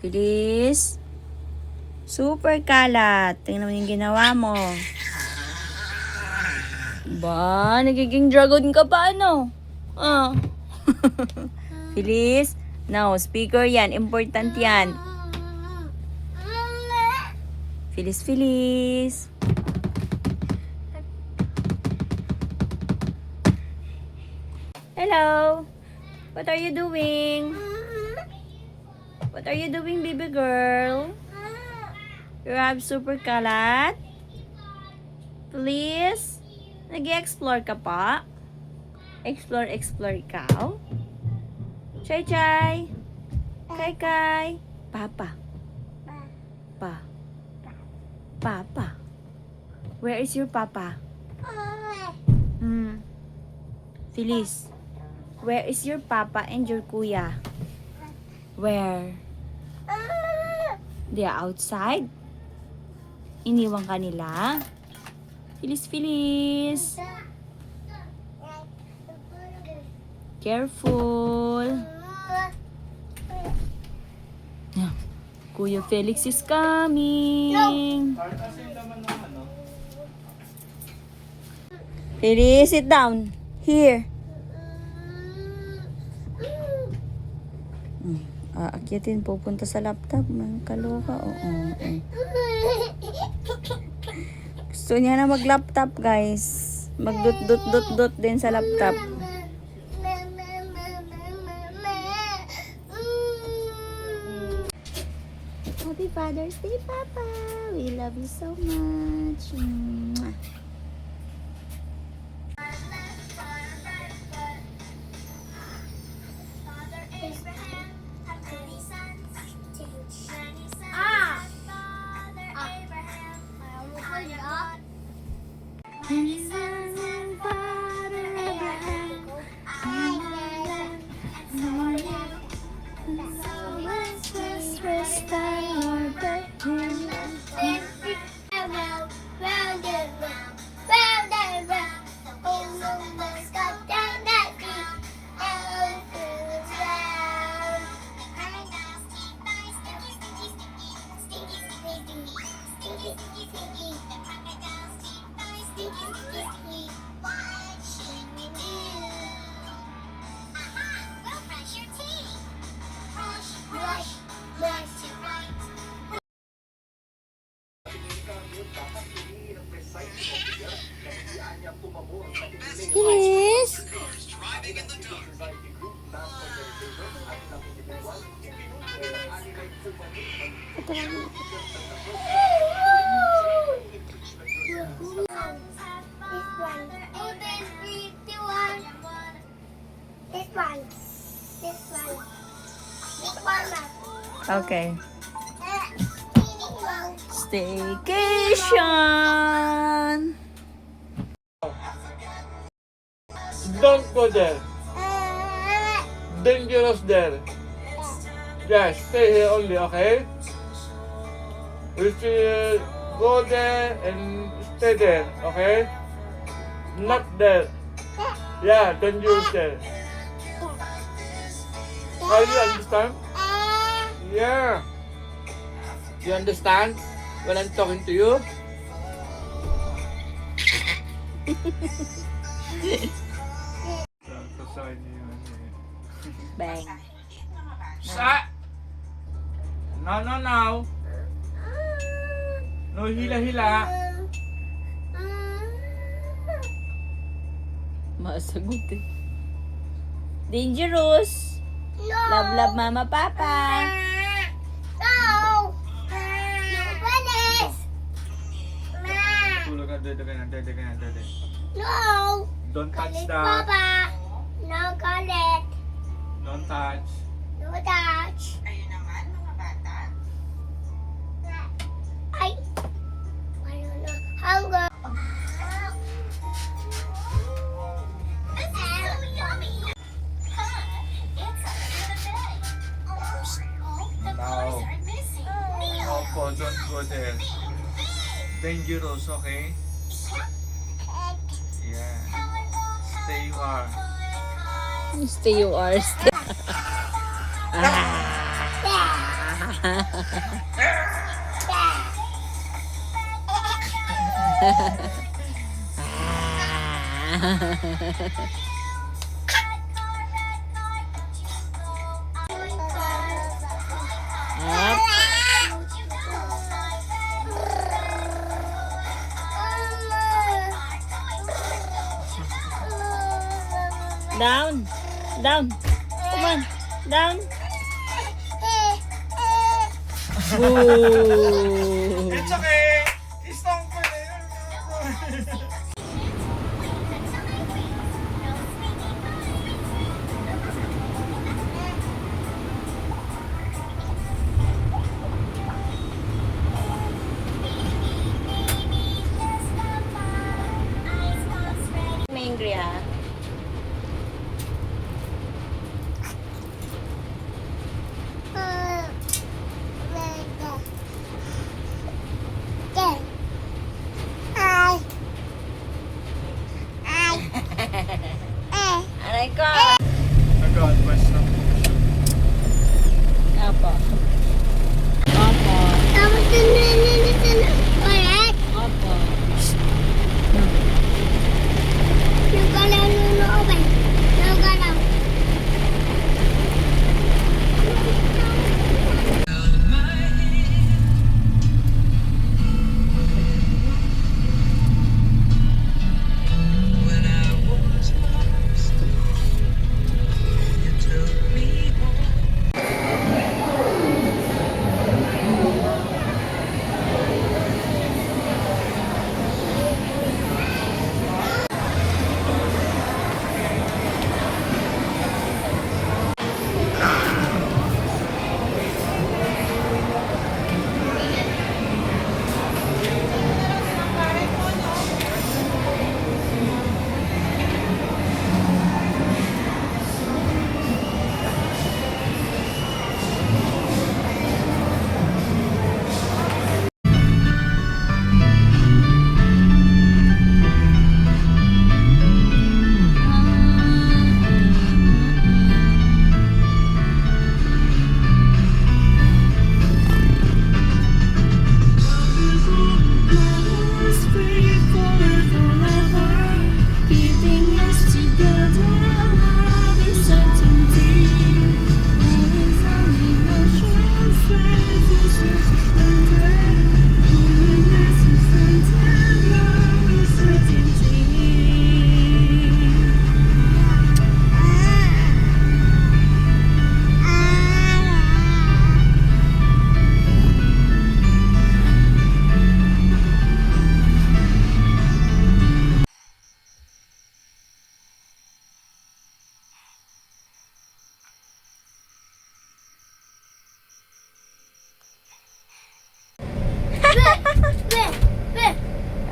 Feliz. Super kalat. Tingnan mo yung ginawa mo. Ba, nagiging dragon ka pa, ano? Ah. Feliz. No, speaker yan. Important yan. Feliz, Feliz. Hello. What are you doing? What are you doing, baby girl? You have super kalat? Please? Nag-explore ka pa? Explore ikaw? Chay Chay? Kay Kay? Papa? Papa? Where is your papa? Feliz, where is your papa and your kuya? Where? They are outside? Iniwan ka nila? Feliz. Careful. Yeah. Kuya Felix is coming. Feliz, sit down. Here. Aakyatin, pupunta sa laptop. Kaloka. Gusto niya na mag-laptop, guys. Mag-dot din sa laptop. Happy Father's Day, Papa. We love you so much. Mwah. Feliz. Okay. Staycation. Don't go there. Dangerous there. Yes, stay here only, okay? If you go there and stay there, okay? Not there. Yeah, dangerous there. Are you understand? Yeah. You understand when I'm talking to you? Bang. Sa! No. No hila-hila. Masagot eh. Dangerous. Love mama papa. No. Venice. Tulog ka, dede. No. Don't touch Galit, that. Papa. No galit. Don't touch. No touch. Ayun naman, mga bata. Ay. Ano na? Hunger. This is so yummy! It's under the bed. The No. clothes are missing. No po, don't go there. Dangerous, okay? Yeah. Stay you are. Stay you are. Up. Down. Down. Come on. Down. Boo. It's okay. Istong ko na yun. May angry ha? Aray ko. Nag-advise na po siya. Apo. Apo. Apo.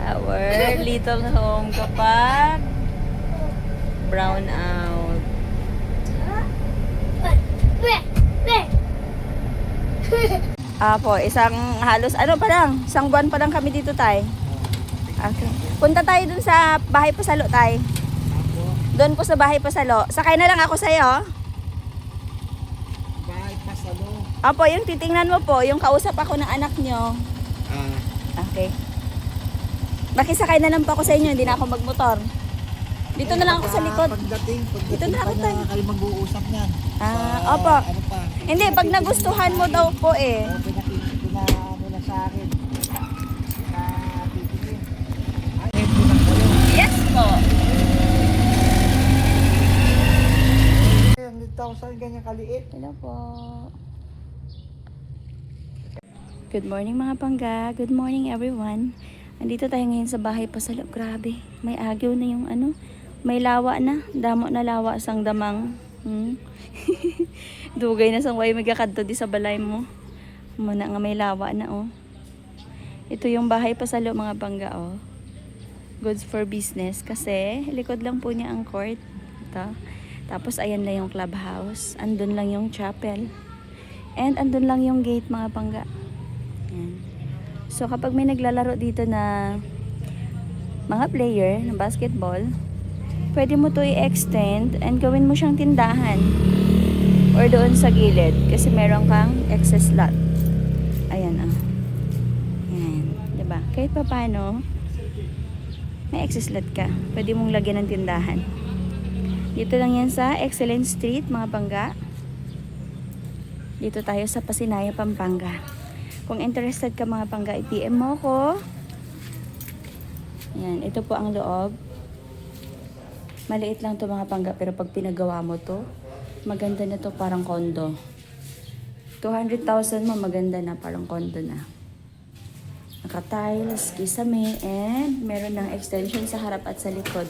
Our little home kapag brown out. Apo, isang halos ano pa lang, isang buwan pa lang kami dito tay. Okay. Punta tayo dun sa bahay pasalo tay. Doon po sa bahay pasalo. Sakay na lang ako sa iyo. Bahay pasalo. Apo, yung titingnan mo po, yung kausap ako ng anak nyo. Okay. Makisakay na lang po ako sa inyo, hindi na ako magmotor. Dito na lang ako sa likod. Pagdating Dito na ako pa tayo. na kayo mag-uusap niyan. Opo. Ano pa? Hindi, pag nagustuhan mo daw po eh. Ano na sa akin. Titingin. Ay, pulang kayo. Yes po. 100,000 ganyan kaliit. Hello po. Good morning mga pangga. Good morning everyone. Andito tayo ngayon sa bahay pasalo. Grabe. May agyo na yung ano. May lawa na. Damo na lawa sang damang. Dugay na sang way magkakadto di sa balay mo. Muna nga may lawa na oh. Ito yung bahay pasalo mga pangga oh. Goods for business kasi likod lang po niya ang court. Ito. Tapos ayan lang yung clubhouse. Andun lang yung chapel. And andun lang yung gate mga pangga. Yan. So kapag may naglalaro dito na mga player ng basketball, pwede mo to i-extend and gawin mo siyang tindahan or doon sa gilid kasi meron kang excess lot. Ayan, ah. Ayan. Diba? Kahit pa paano, may excess lot ka. Pwede mong lagyan ng tindahan. Dito lang yan sa Excellent Street, mga bangga. Dito tayo sa Pasinaya, Pampanga. Kung interested ka mga bangga, i-PM mo ko. Ayan, ito po ang loob. Maliit lang to mga bangga, pero pag pinagawa mo to, maganda na to, parang condo. 200,000 mo, maganda na, parang condo na. Naka-tiles, kisame, and meron ng extension sa harap at sa likod.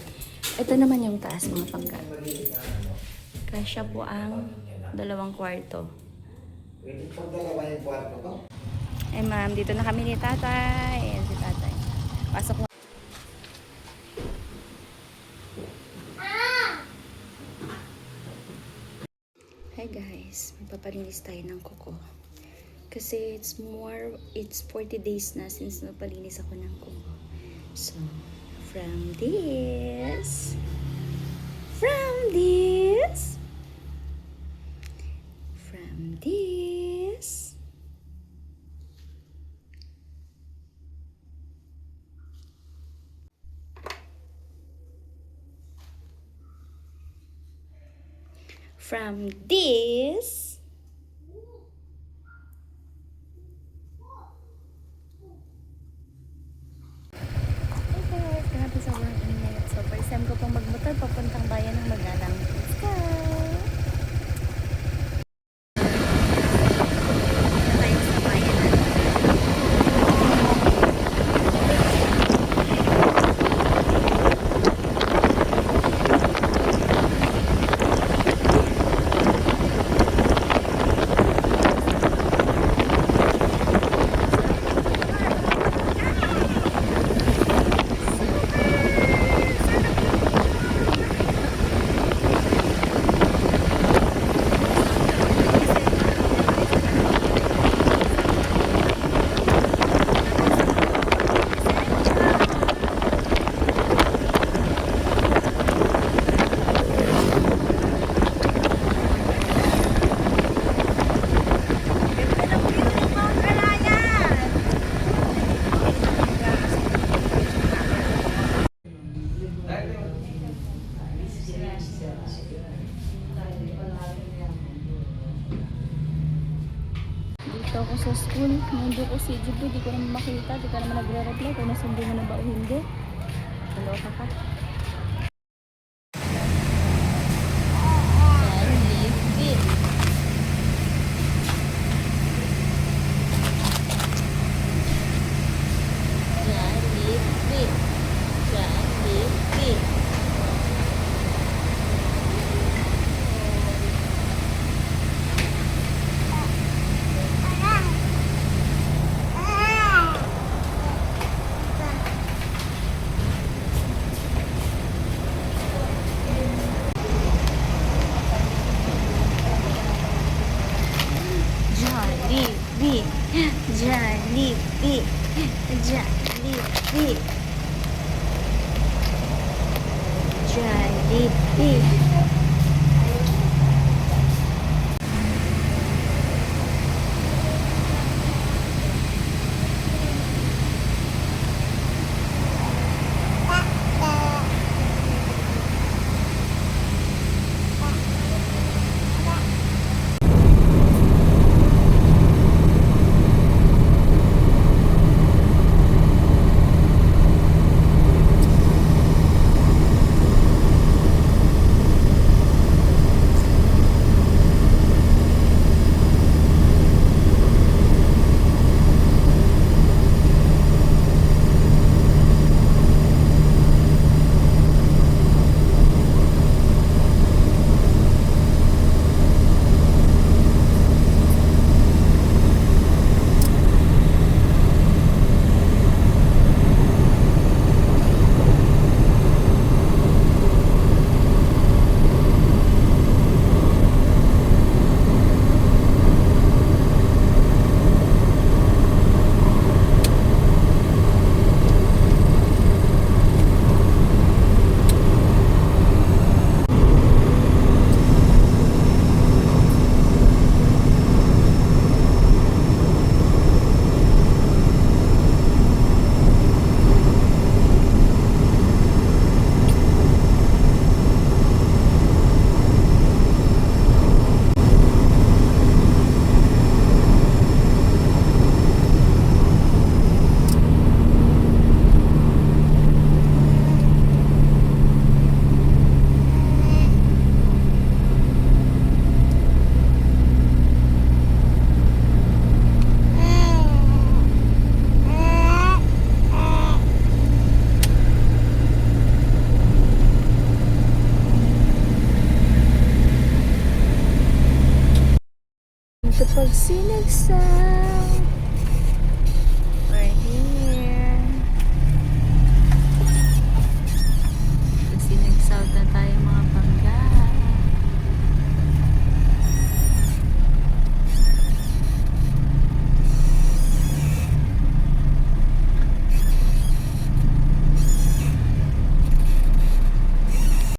Ito naman yung taas mga bangga. Kasya po ang 2 kwarto. Pwede pang dalawa yung kwarto ko. Eh ma'am, dito na kami ni tatay. Ayan si tatay. Pasok mo. Hi guys, magpapalinis tayo ng kuko. Kasi it's 40 days na since napalinis ako ng kuko. So, from this, from this, from this, okay, grabe sobrang init. So, first time ko pong magmotor papuntang bayan ng Magalang. Let's go! Dito tayo sa bayan natin. Dito ako sa school. Nando ko si Jibu. Di ko naman makita. Di ka naman nagre-reply. Kung nasundo mo na ba o hindi. Naloka ka. Jollibee, Jollibee, Jollibee, Jollibee.